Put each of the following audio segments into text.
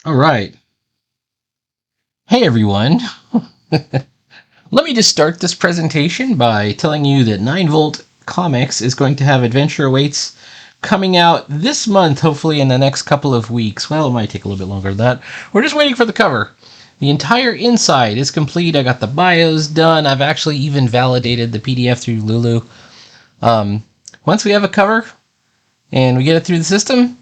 All right. Hey, everyone. Let me just start this presentation by telling you that 9 Volt Comics is going to have Adventure Awaits coming out this month, hopefully in the next couple of weeks. Well, it might take a little bit longer than that. We're just waiting for the cover. The entire inside is complete. I got the bios done. I've actually even validated the PDF through Lulu. Once we have a cover and we get it through the system,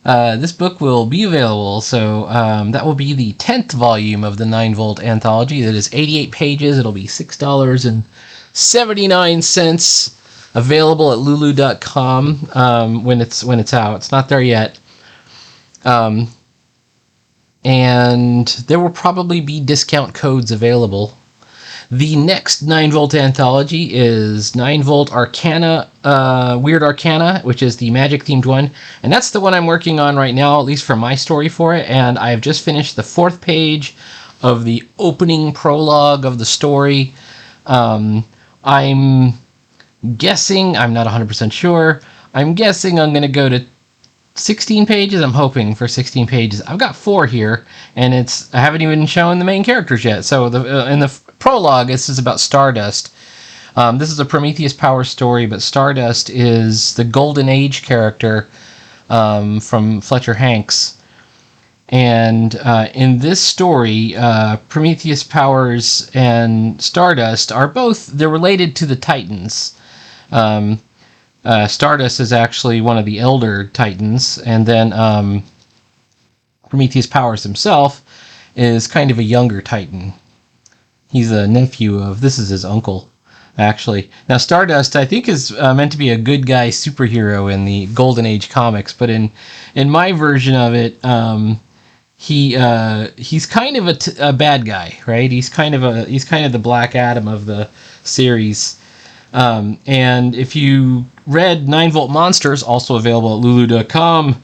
this book will be available, so that will be the 10th volume of the 9 Volt anthology. That is 88 pages. It'll be $6.79, available at lulu.com when it's out. It's not there yet. And there will probably be discount codes available. The next 9 Volt anthology is 9 Volt Arcana, Weird Arcana, which is the magic themed one. And that's the one I'm working on right now, at least for my story for it. And I've just finished the 4th page of the opening prologue of the story. I'm guessing, I'm not 100% sure, I'm guessing I'm going to go to 16 pages. I'm hoping for 16 pages. I've got 4 here, and I haven't even shown the main characters yet. So in the prologue, this is about Stardust. This is a Prometheus Powers story, but Stardust is the Golden Age character from Fletcher Hanks. And in this story, Prometheus Powers and Stardust are they're related to the Titans. Stardust is actually one of the elder Titans, and then Prometheus Powers himself is kind of a younger Titan. He's a nephew of, this is his uncle, actually. Now, Stardust, I think, is meant to be a good guy superhero in the Golden Age comics, but in my version of it, he's kind of a bad guy, right? He's kind of the Black Adam of the series. And if you read 9 Volt Monsters, also available at lulu.com,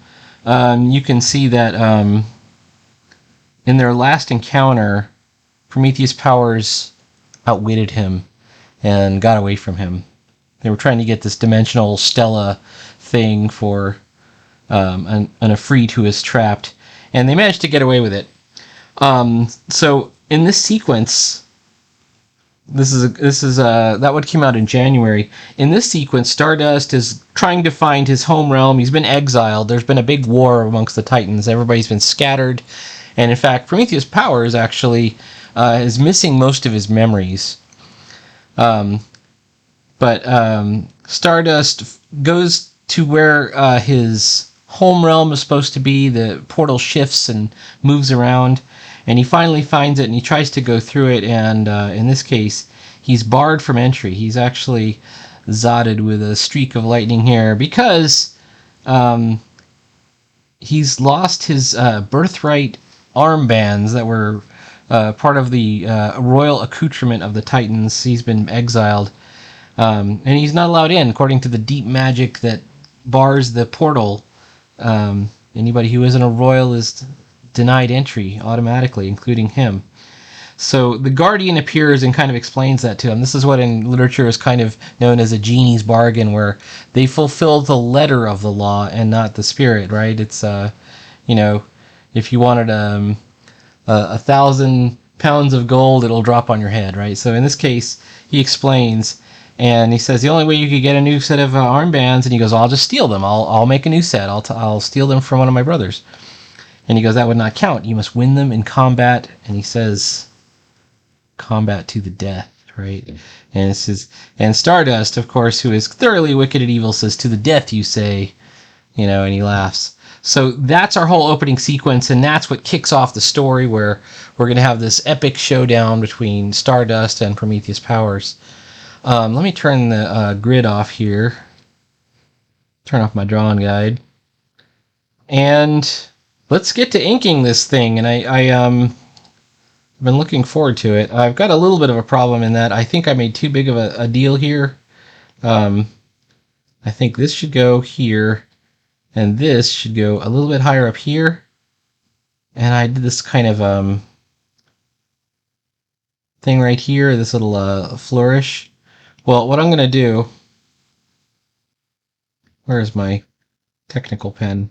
you can see that in their last encounter, Prometheus Powers outwitted him and got away from him. They were trying to get this dimensional Stella thing for an Efreet who is trapped, and they managed to get away with it. So in this sequence, this is that one came out in January. In this sequence, Stardust is trying to find his home realm. He's been exiled. There's been a big war amongst the Titans. Everybody's been scattered, and in fact, Prometheus Powers actually is missing most of his memories. But Stardust goes to where his home realm is supposed to be. The portal shifts and moves around, and he finally finds it, and he tries to go through it, and in this case, he's barred from entry. He's actually zotted with a streak of lightning here because he's lost his birthright armbands that were part of the royal accoutrement of the Titans. He's been exiled, and he's not allowed in, according to the deep magic that bars the portal. Anybody who isn't a royal is denied entry automatically, including him. So the Guardian appears and kind of explains that to him. This is what in literature is kind of known as a genie's bargain, where they fulfill the letter of the law and not the spirit, right? It's, if you wanted 1,000 pounds of gold, it'll drop on your head, right? So in this case, he explains, and he says the only way you could get a new set of armbands, and he goes, I'll just steal them. I'll make a new set. I'll steal them from one of my brothers. And he goes, that would not count. You must win them in combat. And he says, combat to the death, right? And it says, and Stardust, of course, who is thoroughly wicked and evil, says, to the death you say, and he laughs. So that's our whole opening sequence, and that's what kicks off the story, where we're going to have this epic showdown between Stardust and Prometheus Powers. Let me turn the grid off here. Turn off my drawing guide. And let's get to inking this thing. And I've been looking forward to it. I've got a little bit of a problem in that I think I made too big of a deal here. I think this should go here, and this should go a little bit higher up here. And I did this kind of thing right here, this little flourish. Well, what I'm going to do... Where's my technical pen?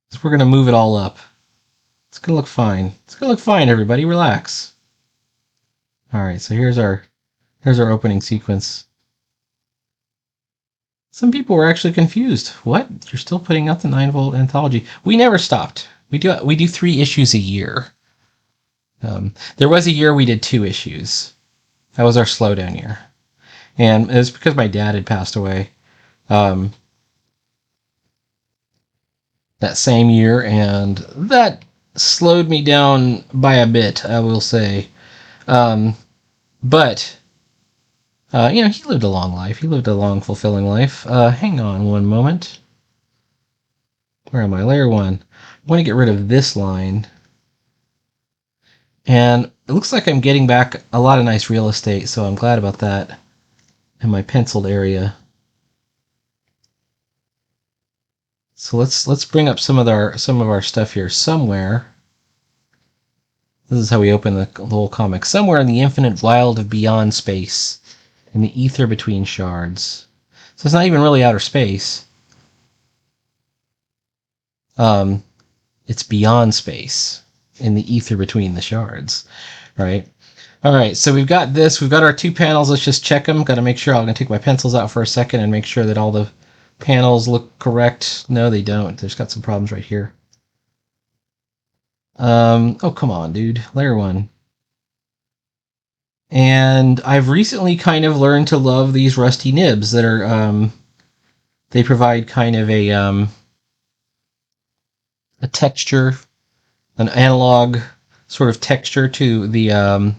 So we're going to move it all up. It's going to look fine. It's going to look fine, everybody. Relax. All right, so here's our opening sequence. Some people were actually confused. What? You're still putting out the 9-volt anthology? We never stopped. We do 3 issues a year. There was a year we did 2 issues. That was our slowdown year, and it was because my dad had passed away that same year, and that slowed me down by a bit, I will say. But he lived a long life. He lived a long, fulfilling life. Hang on one moment. Where am I? Layer 1. I want to get rid of this line. And it looks like I'm getting back a lot of nice real estate, so I'm glad about that in my penciled area. So let's bring up some of our stuff here. Somewhere, this is how we open the whole comic. Somewhere in the infinite wild of beyond space, in the ether between shards. So it's not even really outer space. It's beyond space, in the ether between the shards, right? All right, so we've got this. We've got our 2 panels. Let's just check them. Got to make sure. I'm going to take my pencils out for a second and make sure that all the panels look correct. No, they don't. There's got some problems right here. Oh, come on, dude. Layer 1. And I've recently kind of learned to love these rusty nibs that are, they provide kind of a texture, an analog sort of texture to the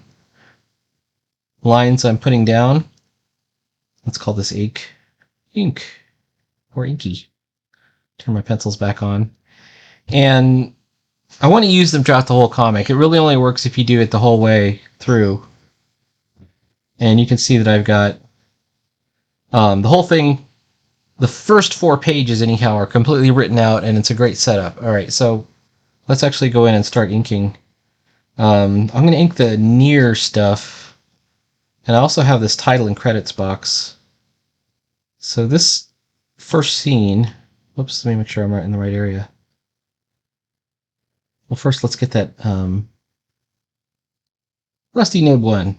lines I'm putting down. Let's call this ink or inky. Turn my pencils back on. And I want to use them throughout the whole comic. It really only works if you do it the whole way through. And you can see that I've got the whole thing, the first 4 pages anyhow, are completely written out, and it's a great setup. All right, so let's actually go in and start inking. I'm going to ink the near stuff, and I also have this title and credits box. So this first scene, whoops, let me make sure I'm right in the right area. Well, first let's get that rusty nib 1.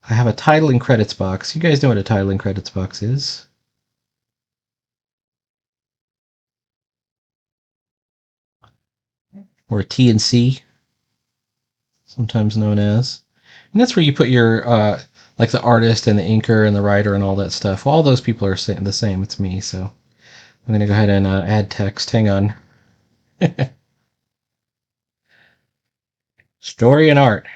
I have a title and credits box. You guys know what a title and credits box is. Or a T&C, sometimes known as. And that's where you put your, like the artist and the inker and the writer and all that stuff. All those people are the same. It's me, so I'm going to go ahead and add text. Hang on. Story and art.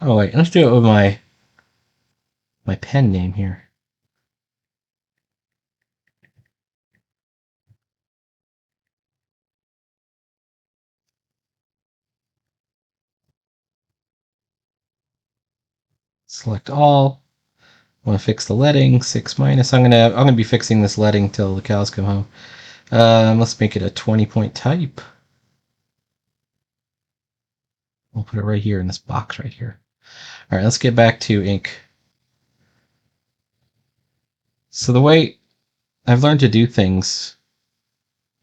Oh, wait. Let's do it with my pen name here. Select all. I want to fix the leading. 6 minus. I'm gonna be fixing this leading till the cows come home. Let's make it a 20-point type. We'll put it right here in this box right here. All right, let's get back to ink. So the way I've learned to do things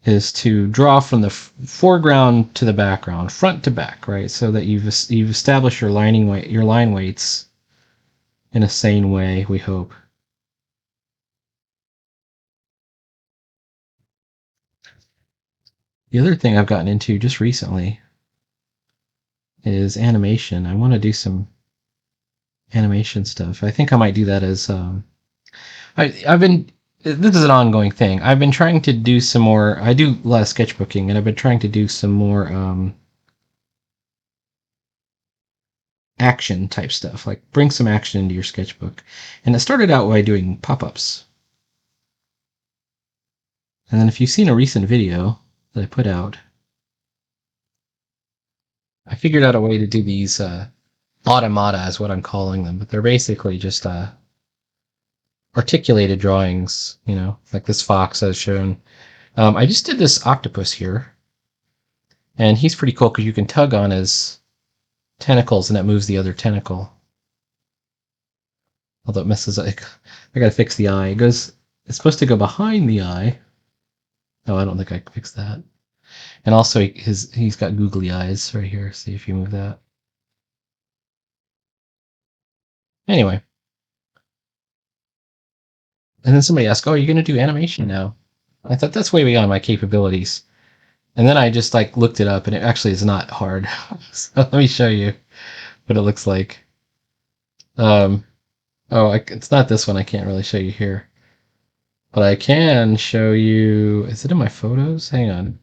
is to draw from the foreground to the background, front to back, right? So that you've established your line weights in a sane way, we hope. The other thing I've gotten into just recently is animation. I want to do some animation stuff. I think I might do that as I've been. This is an ongoing thing. I've been trying to do some more. I do a lot of sketchbooking, and I've been trying to do some more action type stuff, like bring some action into your sketchbook. And it started out by doing pop-ups. And then if you've seen a recent video that I put out, I figured out a way to do these automata is what I'm calling them, but they're basically just articulated drawings, like this fox as shown. I just did this octopus here, and he's pretty cool because you can tug on his tentacles and it moves the other tentacle. Although it messes up. I gotta fix the eye. It's supposed to go behind the eye. Oh, I don't think I can fix that. And also, he's got googly eyes right here. See if you move that. Anyway. And then somebody asked, "Oh, you're going to do animation now?" I thought that's way beyond my capabilities. And then I just like looked it up, and it actually is not hard. So let me show you what it looks like. It's not this one. I can't really show you here, but I can show you. Is it in my photos? Hang on.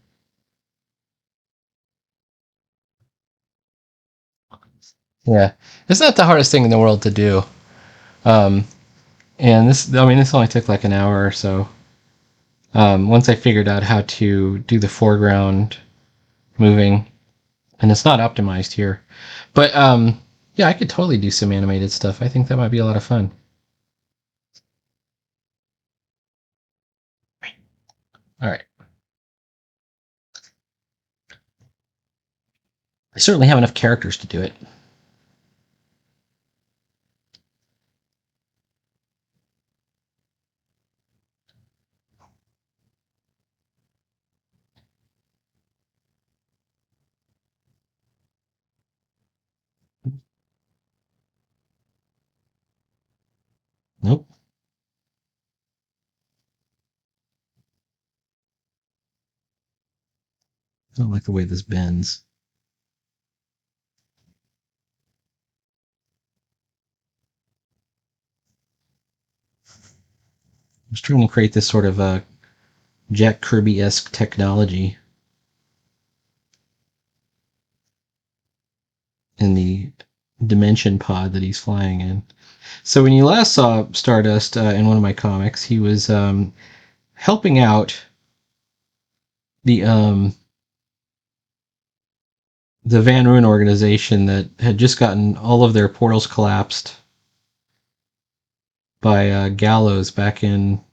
Yeah, it's not the hardest thing in the world to do. Um, and this only took like an hour or so. Once I figured out how to do the foreground moving, and it's not optimized here, but yeah, I could totally do some animated stuff. I think that might be a lot of fun. All right. I certainly have enough characters to do it. Nope. I don't like the way this bends. I was trying to create this sort of Jack Kirby-esque technology in the dimension pod that he's flying in. So when you last saw Stardust in one of my comics, he was helping out the Van Rune organization that had just gotten all of their portals collapsed by Gallows back in,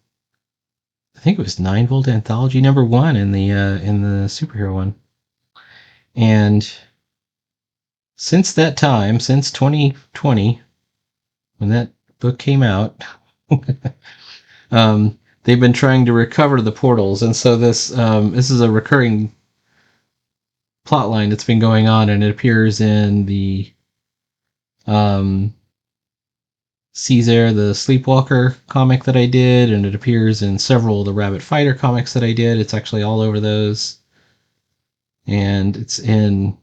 I think it was 9-Volt Anthology #1 in the superhero one. And since that time, since 2020, when that book came out, they've been trying to recover the portals, and so this is a recurring plot line that's been going on, and it appears in the Caesar the Sleepwalker comic that I did, and it appears in several of the Rabbit Fighter comics that I did. It's actually all over those. And it's in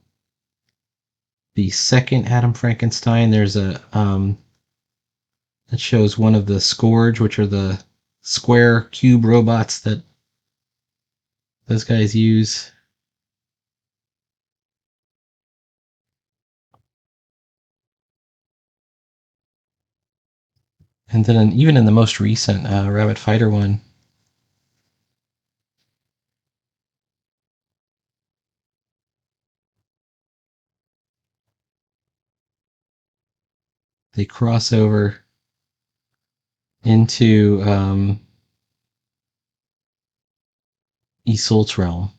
the second Adam Frankenstein. There's a that shows one of the Scourge, which are the square cube robots that those guys use. And then even in the most recent Rabbit Fighter one, they cross over into Isolt's realm.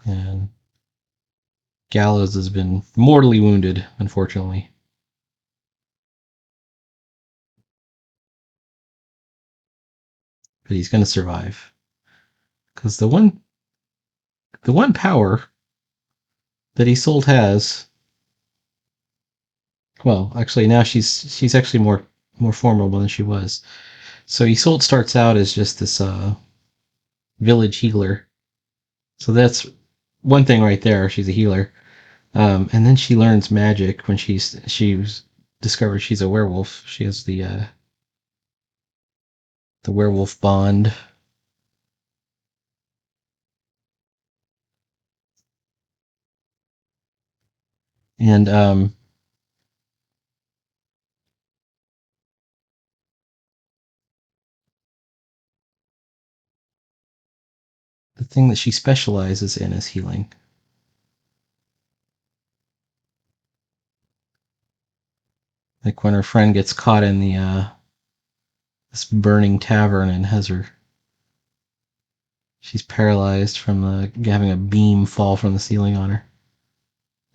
And Gallows has been mortally wounded, unfortunately. But he's going to survive. Because the one power that Isolt has, well, actually now she's actually more formidable than she was. So Isolt starts out as just this village healer. So that's one thing right there. She's a healer. And then she learns magic when she's discovered she's a werewolf. She has the werewolf bond. And the thing that she specializes in is healing. Like when her friend gets caught in the this burning tavern and she's paralyzed from having a beam fall from the ceiling on her.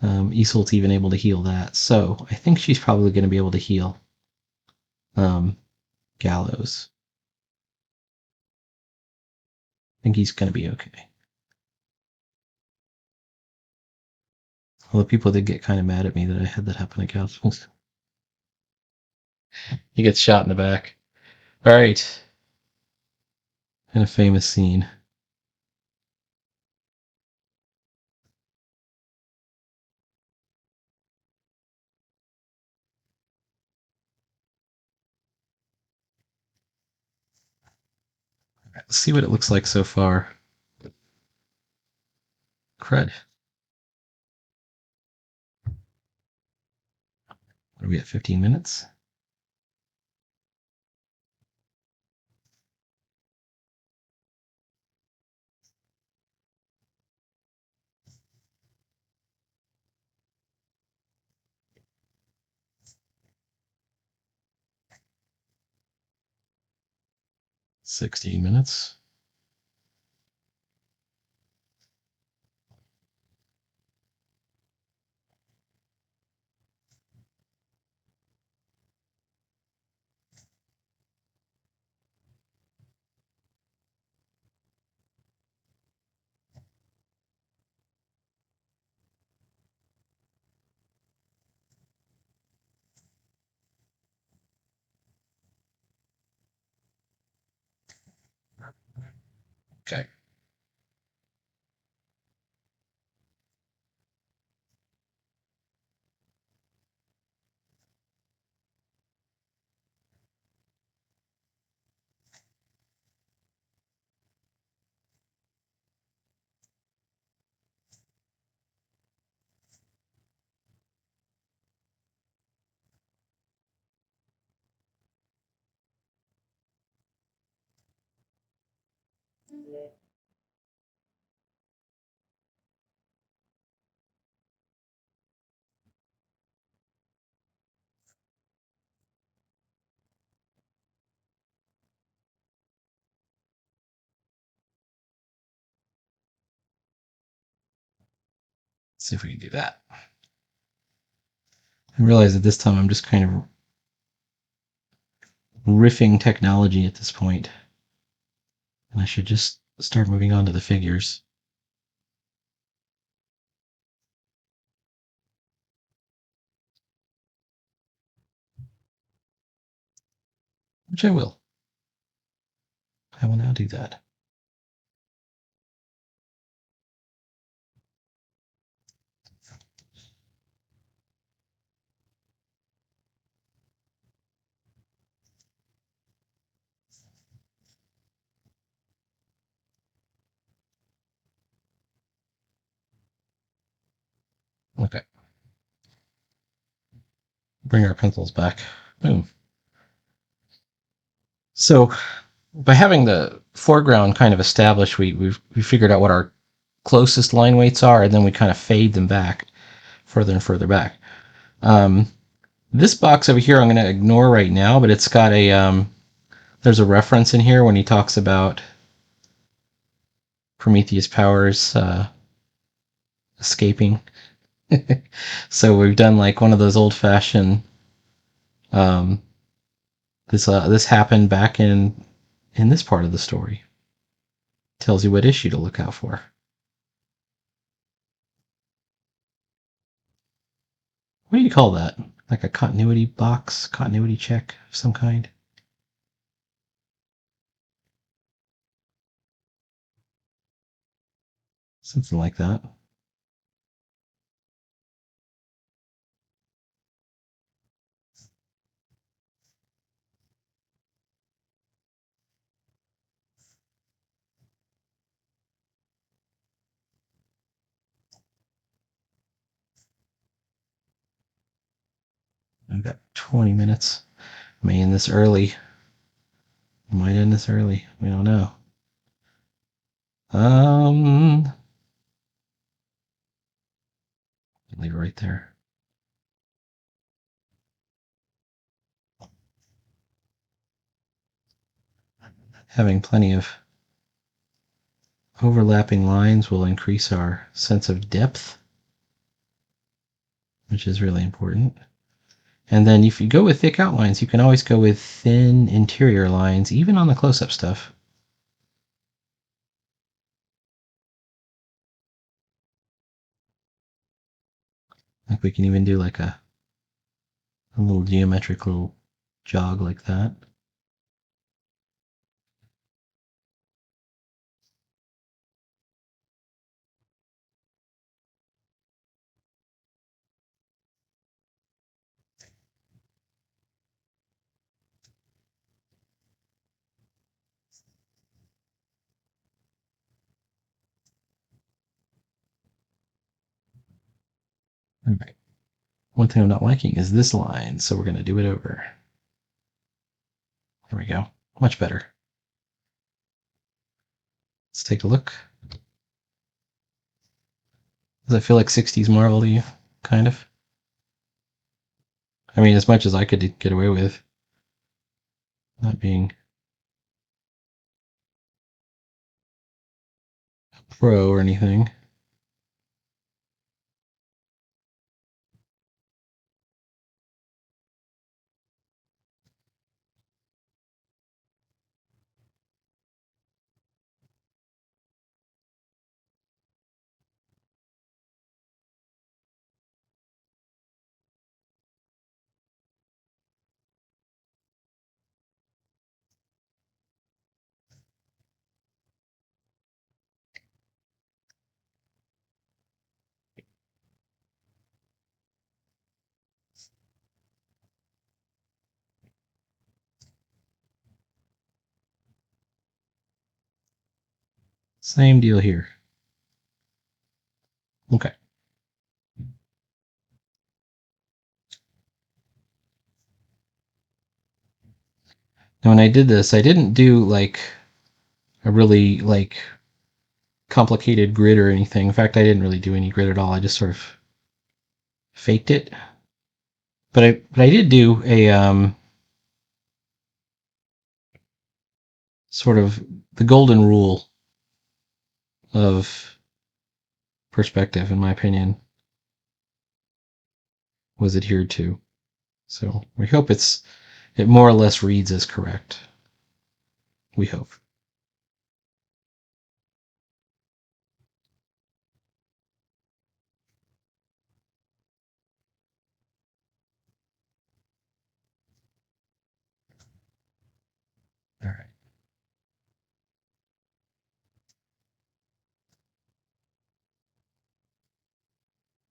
Isolde's even able to heal that. So I think she's probably going to be able to heal Gallows. I think he's going to be okay. Although people did get kind of mad at me that I had that happen to Gallows. He gets shot in the back. All right. And a famous scene. All right, let's see what it looks like so far. Crud. What are we at, 15 minutes? $16. Okay. Let's see if we can do that. I realize that this time I'm just kind of riffing technology at this point, and I should just start moving on to the figures. Which I will. I will now do that. Okay. Bring our pencils back. Boom. So by having the foreground kind of established, we figured out what our closest line weights are, and then we kind of fade them back further and further back. This box over here I'm going to ignore right now, but it's got a there's a reference in here when he talks about Prometheus Powers escaping. So we've done like one of those old-fashioned. This happened back in this part of the story. Tells you what issue to look out for. What do you call that? Like a continuity box, continuity check of some kind? Something like that. I've got 20 minutes. May end this early. Might end this early. We don't know. Leave it right there. Having plenty of overlapping lines will increase our sense of depth. which is really important. And then if you go with thick outlines, you can always go with thin interior lines, even on the close-up stuff. Like we can even do like a little geometric little jog like that. All right. One thing I'm not liking is this line, so we're going to do it over. There we go. Much better. Let's take a look. Does that feel like 60s Marvel to you? Kind of? I mean, as much as I could get away with not being a pro or anything. Same deal here. Okay. Now when I did this, I didn't do like a really like complicated grid or anything. In fact, I didn't really do any grid at all. I just sort of faked it. But I did do a sort of the golden rule of perspective, in my opinion, was adhered to. So we hope it more or less reads as correct. We hope. All right.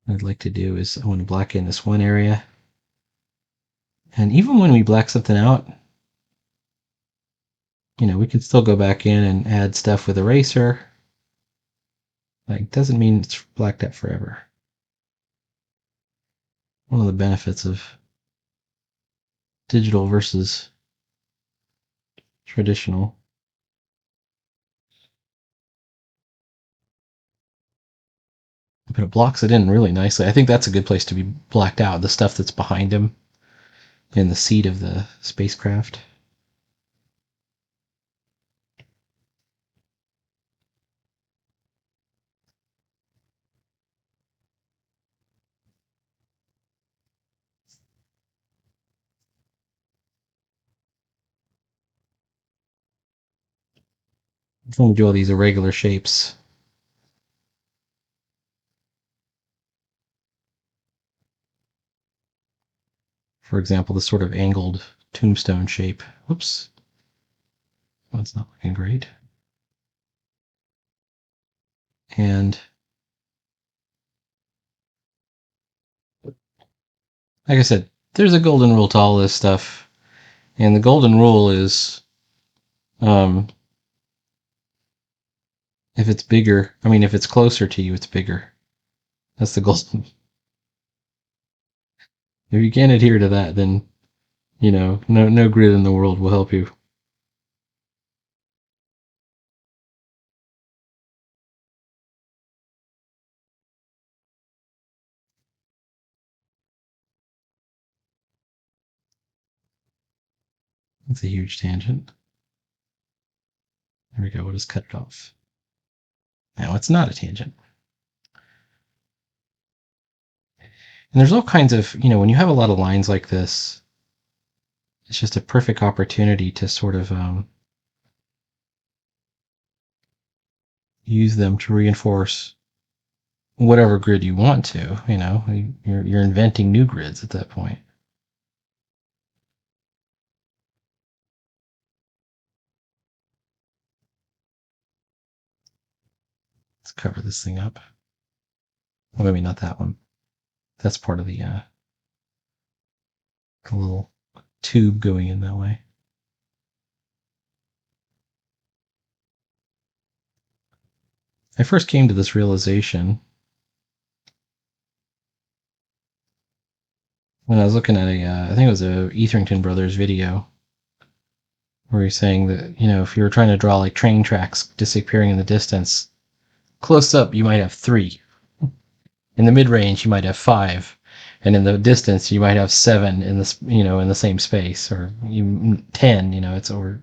What I'd like to do is I want to black in this one area. And even when we black something out, we can still go back in and add stuff with eraser. Like, doesn't mean it's blacked out forever. One of the benefits of digital versus traditional. But it blocks it in really nicely. I think that's a good place to be blacked out, the stuff that's behind him in the seat of the spacecraft. I'm trying to do all these irregular shapes. For example, this sort of angled tombstone shape. Whoops. That's not looking great. And like I said, there's a golden rule to all this stuff. And the golden rule is if it's bigger, if it's closer to you, it's bigger. That's the golden. If you can't adhere to that, then, no grid in the world will help you. That's a huge tangent. There we go. We'll just cut it off. Now it's not a tangent. And there's all kinds of, when you have a lot of lines like this, it's just a perfect opportunity to sort of use them to reinforce whatever grid you want to. You're inventing new grids at that point. Let's cover this thing up. Well, maybe not that one. That's part of the little tube going in that way. I first came to this realization when I was looking at I think it was a Etherington Brothers video, where he's saying that, if you were trying to draw like train tracks disappearing in the distance, close up you might have 3. In the mid-range you might have 5. And in the distance you might have 7 in the same space, or 10, it's over,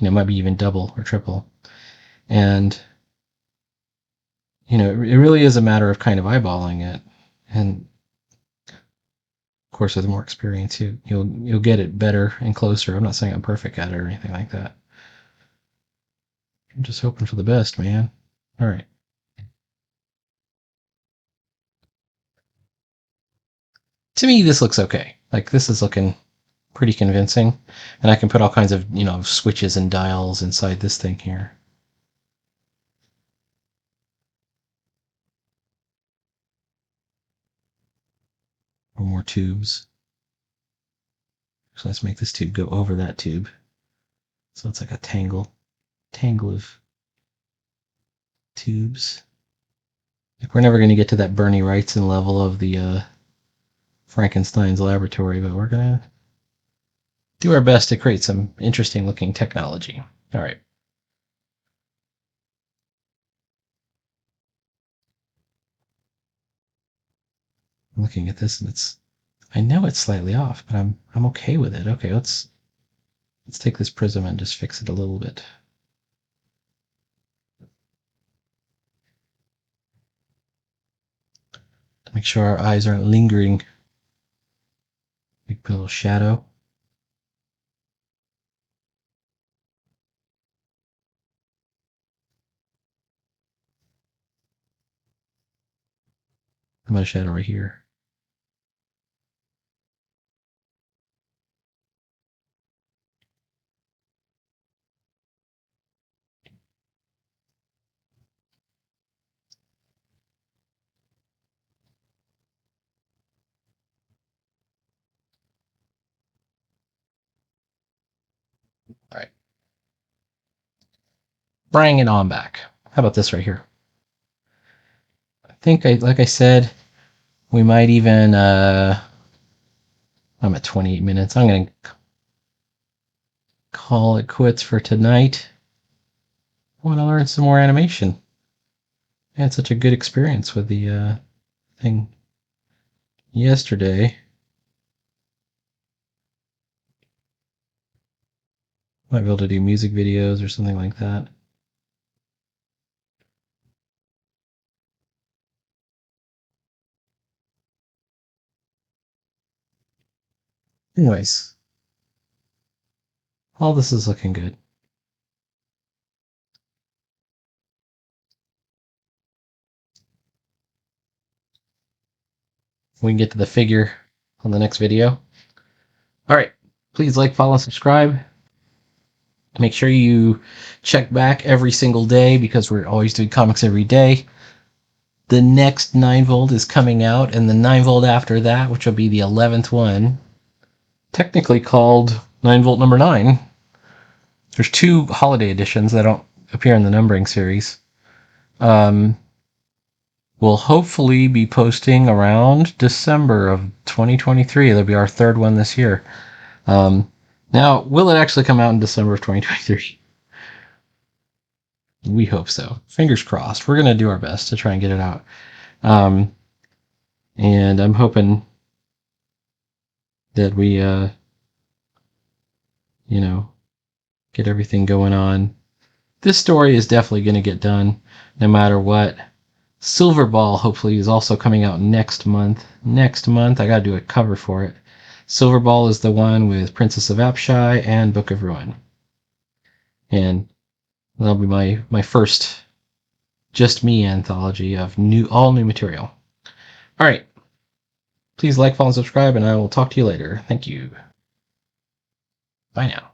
might be even double or triple. And it really is a matter of kind of eyeballing it. And of course, with more experience, you'll get it better and closer. I'm not saying I'm perfect at it or anything like that. I'm just hoping for the best, man. All right. To me, this looks okay. Like, this is looking pretty convincing. And I can put all kinds of, switches and dials inside this thing here. Or more tubes. So let's make this tube go over that tube. So it's like a tangle of tubes. Like, we're never going to get to that Bernie Wrightson level of the Frankenstein's laboratory, but we're going to do our best to create some interesting looking technology. All right. I'm looking at this and I know it's slightly off, but I'm okay with it. Okay, let's take this prism and just fix it a little bit. To make sure our eyes aren't lingering. Make a little shadow. I'm going to shadow right here. All right. Bring it on back. How about this right here? I think, like I said, we might even, I'm at 28 minutes. I'm going to call it quits for tonight. I want to learn some more animation. I had such a good experience with the thing yesterday. Might be able to do music videos or something like that. Anyways, all this is looking good. We can get to the figure on the next video. All right, please like, follow, subscribe. Make sure you check back every single day, because we're always doing comics every day. The next 9 Volt is coming out, and the 9 Volt after that, which will be the 11th one, technically called 9 Volt number 9. There's 2 holiday editions that don't appear in the numbering series. We'll hopefully be posting around December of 2023. That'll be our 3rd one this year. Now, will it actually come out in December of 2023? We hope so. Fingers crossed. We're going to do our best to try and get it out. And I'm hoping that we, get everything going on. This story is definitely going to get done no matter what. Silver Ball, hopefully, is also coming out next month. Next month, I gotta do a cover for it. Silver Ball is the one with Princess of Apshai and Book of Ruin. And that'll be my first just me anthology of all new material. All right. Please like, follow, and subscribe, and I will talk to you later. Thank you. Bye now.